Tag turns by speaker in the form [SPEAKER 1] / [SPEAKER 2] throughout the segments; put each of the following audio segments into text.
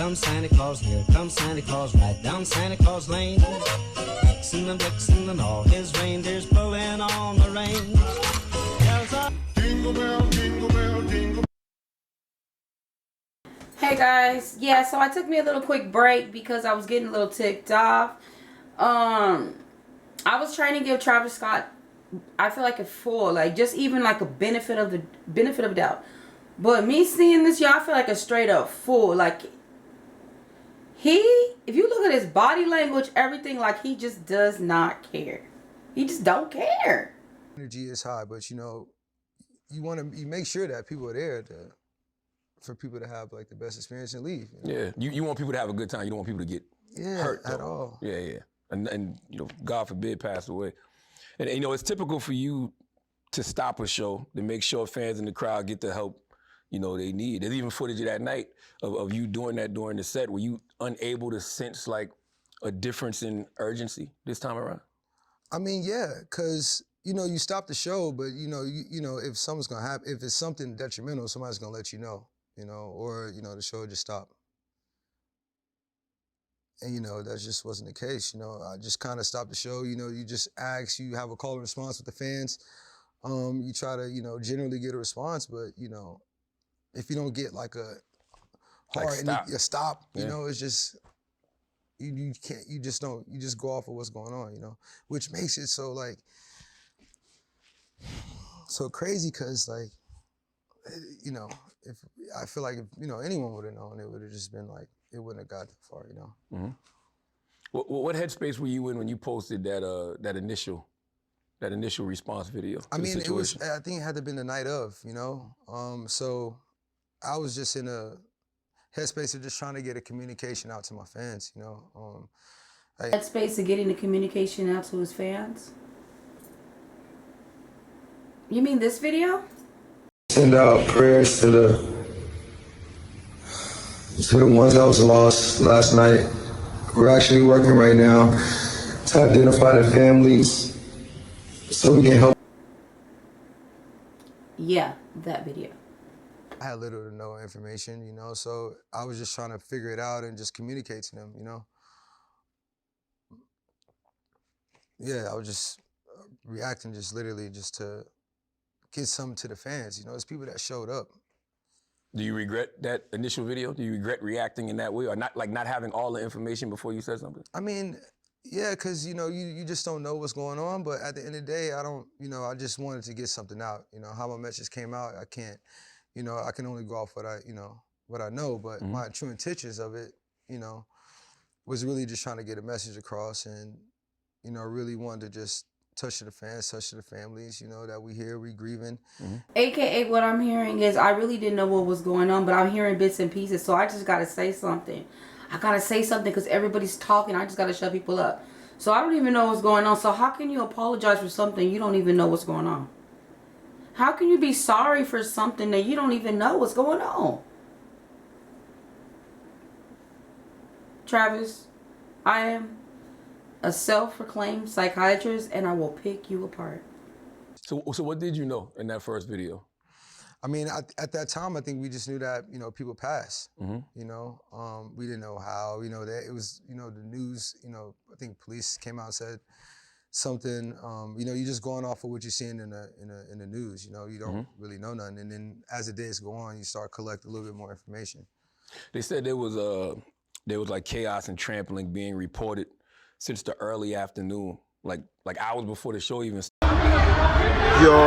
[SPEAKER 1] comes Santa Claus, here comes Santa Claus, right down Santa Claus Lane. Vixen and all his reindeers pulling on the reins. There's a jingle bell, jingle bell, jingle.
[SPEAKER 2] Hey guys, yeah, so I took me a little quick break because I was getting a little ticked off. I was trying to give Travis Scott, I feel like a full, like just even like a benefit of doubt. But me seeing this, y'all, I feel like a straight up fool. Like if you look at his body language, everything, like he just does not care. He just don't care.
[SPEAKER 3] Energy is high, but you know, you make sure that people are there for people to have like the best experience and leave. You know?
[SPEAKER 4] Yeah, you want people to have a good time. You don't want people to get hurt
[SPEAKER 3] at all.
[SPEAKER 4] Yeah. And you know, God forbid, pass away. And you know, it's typical for you to stop a show to make sure fans in the crowd get the help, you know, they need. There's even footage of that night of you doing that during the set. Were you unable to sense like a difference in urgency this time around?
[SPEAKER 3] I mean, yeah, because you know, you stop the show, but you know, if something's gonna happen, if it's something detrimental, somebody's gonna let you know, or you know, the show just stopped. And you know, that just wasn't the case. You know, I just kind of stopped the show. You know, you just ask, you have a call and response with the fans. You try to, you know, generally get a response, but you know, if you don't get like a hard stop, you know, it's just you can't, you just go off of what's going on, you know, which makes it so like so crazy because like, you know, if I feel like if you know anyone would have known, it would have just been like it wouldn't have got that far, you know.
[SPEAKER 4] Mm-hmm. What headspace were you in when you posted that initial response video?
[SPEAKER 3] I mean, I think it had to have been the night of, you know. So I was just in a headspace of just trying to get a communication out to my fans, you know.
[SPEAKER 2] Headspace of getting the communication out to his fans? You mean this video?
[SPEAKER 5] Send out prayers to the ones that was lost last night. We're actually working right now to identify the families so we can help.
[SPEAKER 2] Yeah, that video.
[SPEAKER 3] I had little to no information, you know, so I was just trying to figure it out and just communicate to them, you know. Yeah, I was just reacting just literally just to get something to the fans, you know. It's people that showed up.
[SPEAKER 4] Do you regret that initial video? Do you regret reacting in that way, or not having all the information before you said something?
[SPEAKER 3] I mean, yeah, because you know, you just don't know what's going on. But at the end of the day, I don't, you know, I just wanted to get something out. You know, how my message came out, I can't, you know, I can only go off what I know. But my true intentions of it, you know, was really just trying to get a message across, and you know, really wanted to just touch to the fans, touch to the families, you know, that we here, we grieving.
[SPEAKER 2] AKA what I'm hearing is I really didn't know what was going on, but I'm hearing bits and pieces, so I just got to say something. I got to say something because everybody's talking. I just got to shut people up. So I don't even know what's going on. So how can you apologize for something you don't even know what's going on? How can you be sorry for something that you don't even know what's going on? Travis, I am a self-proclaimed psychiatrist, and I will pick you apart.
[SPEAKER 4] So what did you know in that first video?
[SPEAKER 3] I mean, at that time, I think we just knew that, you know, people pass, you know. We didn't know how, you know, that it was, you know, the news, you know, I think police came out and said something, you know, you're just going off of what you're seeing in the news, you know, you don't really know nothing. And then as the days go on, you start collecting a little bit more information.
[SPEAKER 4] They said there was like chaos and trampling being reported since the early afternoon, like hours before the show even started.
[SPEAKER 6] Yo.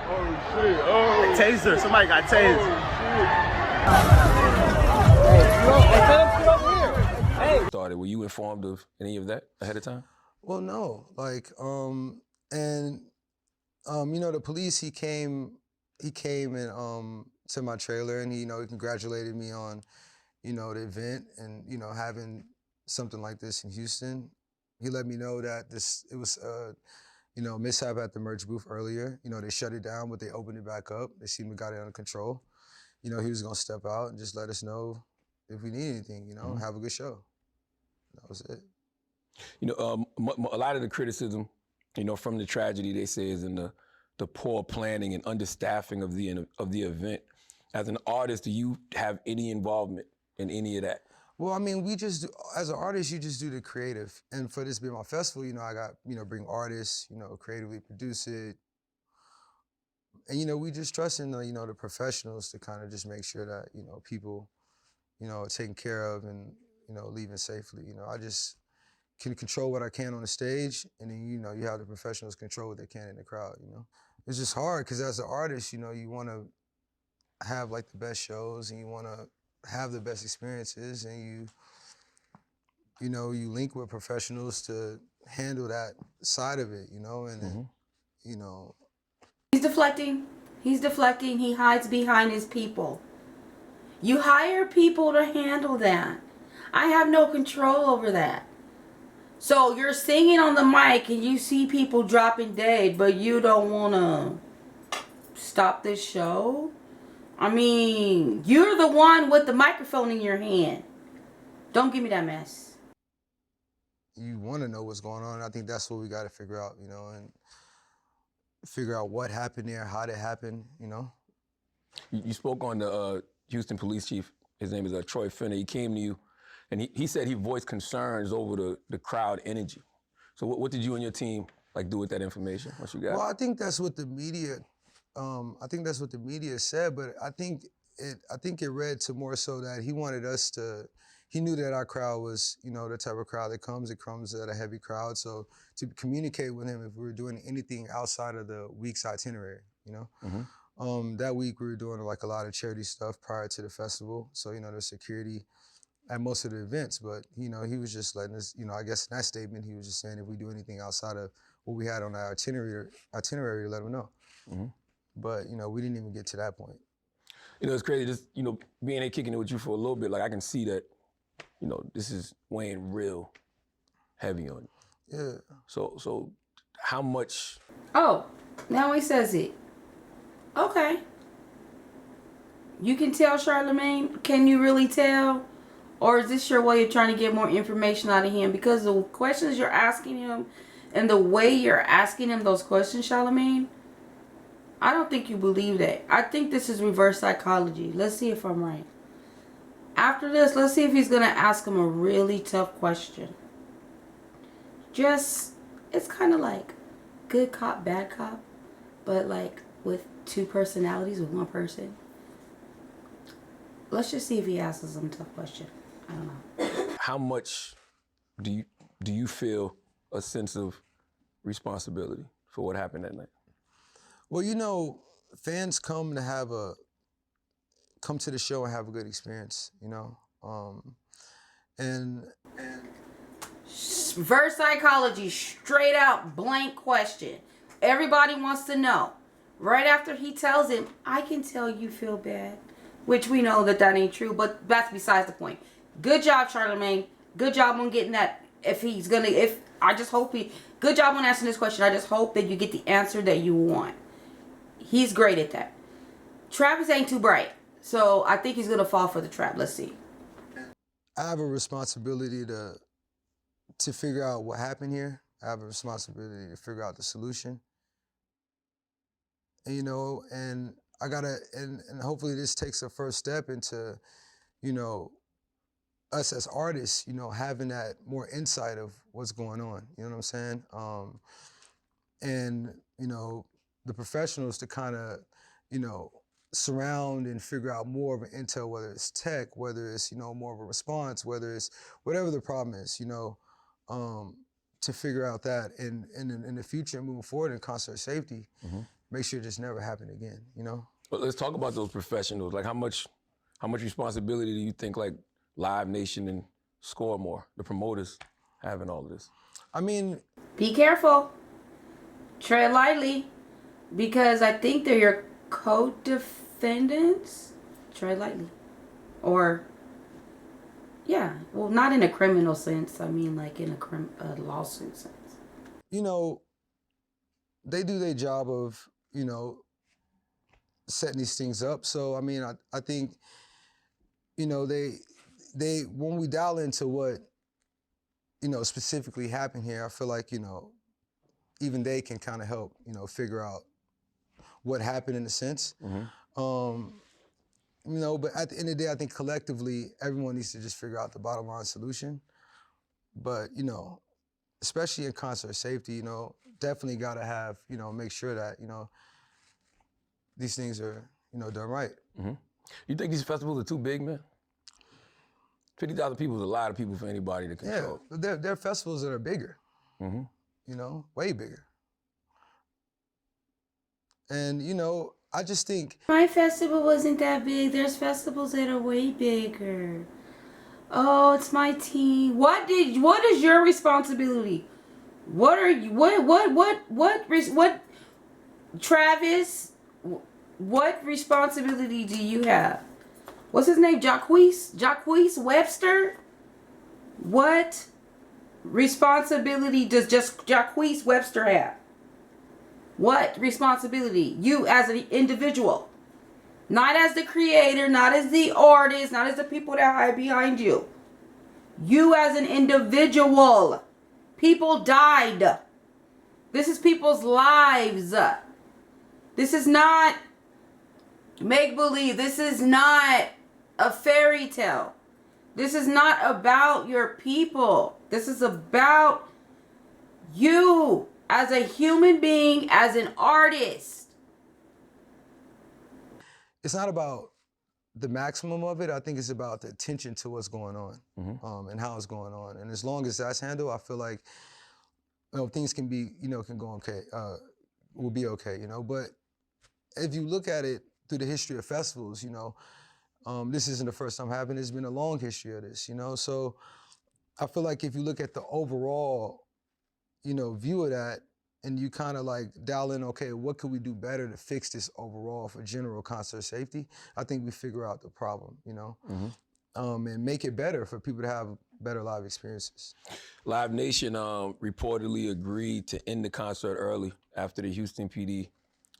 [SPEAKER 6] Oh shit. Oh. Taser. Somebody got tased.
[SPEAKER 4] Hey. Started. Were you informed of any of that ahead of time?
[SPEAKER 3] Well, no. Like, you know, the police, he came and to my trailer, and he, you know, he congratulated me on, you know, the event and, you know, having something like this in Houston. He let me know that it was you know, mishap at the merch booth earlier. You know, they shut it down, but they opened it back up. They seemed to got it under control. You know, he was gonna step out and just let us know if we need anything, you know, have a good show. That was it.
[SPEAKER 4] You know, a lot of the criticism, you know, from the tragedy, they say is in the the poor planning and understaffing of the event. As an artist, do you have any involvement in any of that?
[SPEAKER 3] Well, I mean, we just do, as an artist, you just do the creative. And for this being my festival, you know, I got, you know, bring artists, you know, creatively produce it. And, you know, we just trust in the, you know, the professionals to kind of just make sure that, you know, people, you know, are taken care of and, you know, leaving safely. You know, I just can control what I can on the stage, and then, you know, you have the professionals control what they can in the crowd, you know. It's just hard because as an artist, you know, you want to have like the best shows and you want to have the best experiences, and you know, you link with professionals to handle that side of it, you know, and then, you know.
[SPEAKER 2] He's deflecting. He's deflecting. He hides behind his people. You hire people to handle that. I have no control over that. So you're singing on the mic and you see people dropping dead, but you don't want to stop this show? I mean, you're the one with the microphone in your hand. Don't give me that mess.
[SPEAKER 3] You want to know what's going on. I think that's what we got to figure out, you know, and figure out what happened there, how it happened, you know.
[SPEAKER 4] You spoke on the Houston police chief. His name is Troy Finner. He came to you, and he said he voiced concerns over the crowd energy. So what did you and your team like do with that information? What you got?
[SPEAKER 3] Well, I think that's what the media, said, but I think it read to more so that he wanted us to. He knew that our crowd was, you know, the type of crowd that comes. It comes at a heavy crowd. So to communicate with him if we were doing anything outside of the week's itinerary, you know. That week we were doing like a lot of charity stuff prior to the festival. So, you know, there's security at most of the events, but, you know, he was just letting us, you know, I guess in that statement, he was just saying if we do anything outside of what we had on our itinerary to let him know. But, you know, we didn't even get to that point.
[SPEAKER 4] You know, it's crazy, just, you know, being here kicking it with you for a little bit, like I can see that, you know, this is weighing real heavy on you.
[SPEAKER 3] Yeah.
[SPEAKER 4] So how much?
[SPEAKER 2] Oh, now he says it. Okay. You can tell, Charlamagne? Can you really tell? Or is this your way of trying to get more information out of him? Because the questions you're asking him and the way you're asking him those questions, Charlamagne, I don't think you believe that. I think this is reverse psychology. Let's see if I'm right. After this, let's see if he's going to ask him a really tough question. Just, it's kind of like good cop, bad cop, but like with two personalities with one person. Let's just see if he asks some tough question. I don't know.
[SPEAKER 4] How much do you feel a sense of responsibility for what happened that night?
[SPEAKER 3] Well, you know, fans come to the show and have a good experience, you know. And
[SPEAKER 2] Reverse psychology, straight out blank question. Everybody wants to know. Right after he tells him, I can tell you feel bad. Which we know that ain't true, but that's besides the point. Good job, Charlamagne. Good job on getting that. Good job on answering this question. I just hope that you get the answer that you want. He's great at that. Travis ain't too bright, so I think he's gonna fall for the trap. Let's see.
[SPEAKER 3] I have a responsibility to figure out what happened here. I have a responsibility to figure out the solution. And, you know, and I gotta, and hopefully this takes a first step into, you know, us as artists, you know, having that more insight of what's going on. You know what I'm saying? And, you know, the professionals to kind of, you know, surround and figure out more of an intel, whether it's tech, whether it's, you know, more of a response, whether it's whatever the problem is, you know, to figure out that in the future moving forward in concert safety, make sure it just never happen again, you know?
[SPEAKER 4] But let's talk about those professionals. Like how much responsibility do you think like Live Nation and Score More, the promoters, have in all of this?
[SPEAKER 3] I mean,
[SPEAKER 2] Be careful. Tread lightly. Because I think they're your co-defendants. Tread lightly. Or, yeah. Well, not in a criminal sense. I mean like in a lawsuit sense.
[SPEAKER 3] you know, they do their job of, you know, setting these things up. So, I mean, I think, you know, they when we dial into what, you know, specifically happened here, I feel like, you know, even they can kind of help, you know, figure out, what happened in a sense. You know, but at the end of the day, I think collectively, everyone needs to just figure out the bottom line solution. But, you know, especially in concert safety, you know, definitely got to have, you know, make sure that, you know, these things are, you know, done right.
[SPEAKER 4] You think these festivals are too big, man? 50,000 people is a lot of people for anybody to control.
[SPEAKER 3] Yeah, there are festivals that are bigger, you know, way bigger. And, you know, I just think...
[SPEAKER 2] My festival wasn't that big. There's festivals that are way bigger. Oh, it's my team. What is your responsibility? What are you, what, Travis, what responsibility do you have? What's his name? Jacquees Webster? What responsibility does just Jacquees Webster have? What responsibility? You as an individual. Not as the creator, not as the artist, not as the people that hide behind you. You as an individual. People died. This is people's lives. This is not make-believe. This is not a fairy tale. This is not about your people. This is about you as a human being, as an artist.
[SPEAKER 3] It's not about the maximum of it. I think it's about the attention to what's going on and how it's going on. And as long as that's handled, I feel like, you know, things can be, you know, can go okay, will be okay, you know. But if you look at it through the history of festivals, you know, this isn't the first time happening. There's been a long history of this, you know. So I feel like if you look at the overall, you know, view of that, and you kind of like dial in, okay, what could we do better to fix this overall for general concert safety? I think we figure out the problem, you know, and make it better for people to have better live experiences.
[SPEAKER 4] Live Nation reportedly agreed to end the concert early after the Houston PD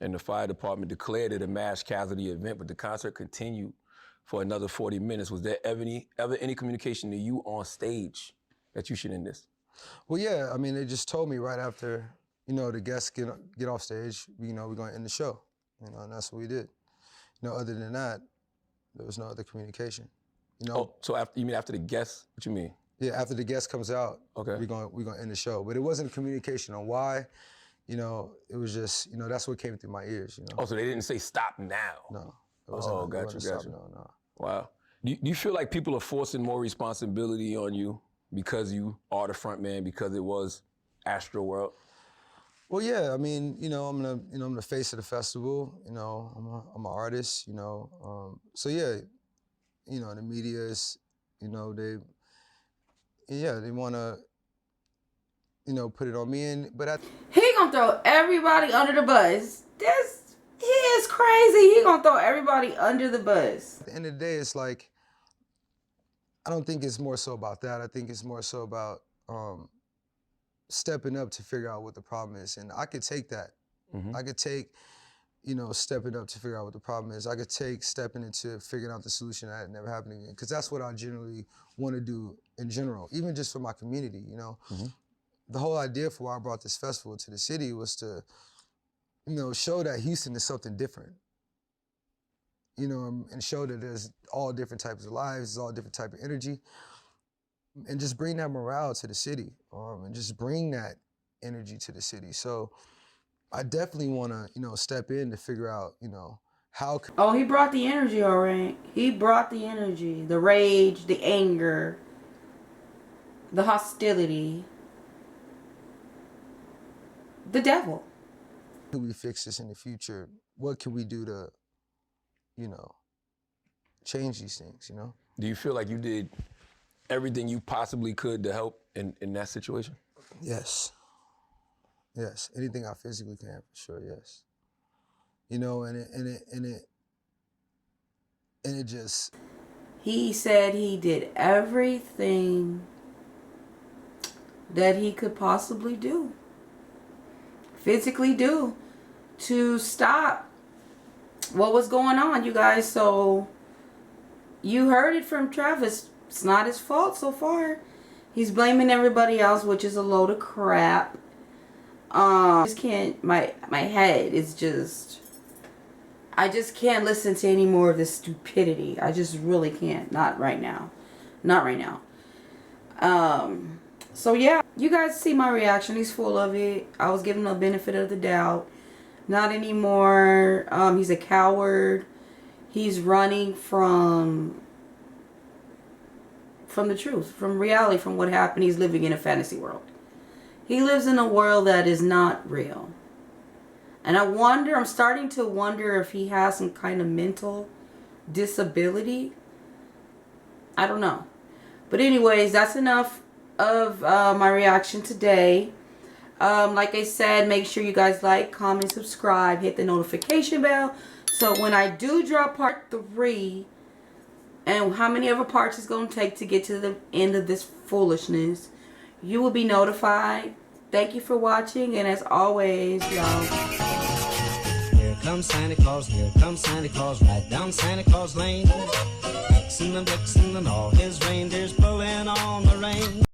[SPEAKER 4] and the fire department declared it a mass casualty event, but the concert continued for another 40 minutes. Was there ever any communication to you on stage that you should end this?
[SPEAKER 3] Well, yeah, I mean, they just told me right after, you know, the guests get off stage, you know, we're going to end the show, you know, and that's what we did. You know, other than that, there was no other communication, you know.
[SPEAKER 4] Oh, so after, you mean after the guests? What you mean?
[SPEAKER 3] Yeah, after the guest comes out,
[SPEAKER 4] okay,
[SPEAKER 3] we're going to end the show. But it wasn't communication on why, you know, it was just, you know, that's what came through my ears, you know.
[SPEAKER 4] Oh, so they didn't say stop now?
[SPEAKER 3] No. It wasn't,
[SPEAKER 4] gotcha.
[SPEAKER 3] No.
[SPEAKER 4] Wow. Do you feel like people are forcing more responsibility on you because you are the front man, because it was Astro World?
[SPEAKER 3] Well, yeah. I mean, you know, I'm the face of the festival. You know, I'm an artist. You know, so yeah, you know, the media is, you know, they want to, you know, put it on me. But
[SPEAKER 2] he gonna throw everybody under the bus. He is crazy. He gonna throw everybody under the bus.
[SPEAKER 3] At the end of the day, it's like, I don't think it's more so about that. I think it's more so about stepping up to figure out what the problem is. And I could take that. I could take, you know, stepping up to figure out what the problem is. I could take stepping into figuring out the solution that never happened again. Because that's what I generally want to do in general, even just for my community, you know. The whole idea for why I brought this festival to the city was to, you know, show that Houston is something different. You know, and show that there's all different types of lives, there's all different type of energy, and just bring that morale to the city, and just bring that energy to the city. So I definitely want to, you know, step in to figure out, you know, how.
[SPEAKER 2] Oh, he brought the energy, all right. He brought the energy, the rage, the anger, the hostility, the devil.
[SPEAKER 3] How can we fix this in the future? What can we do to, you know, change these things, you know?
[SPEAKER 4] Do you feel like you did everything you possibly could to help in that situation?
[SPEAKER 3] Yes. Yes, anything I physically can, for sure, yes. You know, and it just...
[SPEAKER 2] He said he did everything that he could possibly do, physically do, to stop what was going on, you guys. So you heard it from Travis. It's not his fault so far. He's blaming everybody else, which is a load of crap. Just can't, my head is just, I just can't listen to any more of this stupidity. I just really can't. Not right now. Not right now. So yeah, you guys see my reaction. He's full of it. I was giving him the benefit of the doubt. Not anymore. He's a coward. He's running from the truth, from reality, from what happened. He's living in a fantasy world. He lives in a world that is not real. And I'm starting to wonder if he has some kind of mental disability. I don't know. But anyways, that's enough of my reaction today. Like I said, make sure you guys like, comment, subscribe, hit the notification bell. So when I do drop part 3, and how many other parts it's going to take to get to the end of this foolishness, you will be notified. Thank you for watching, and as always, y'all.
[SPEAKER 1] Here comes Santa Claus, right down Santa Claus Lane. Vixen and Blitzen and all his reindeer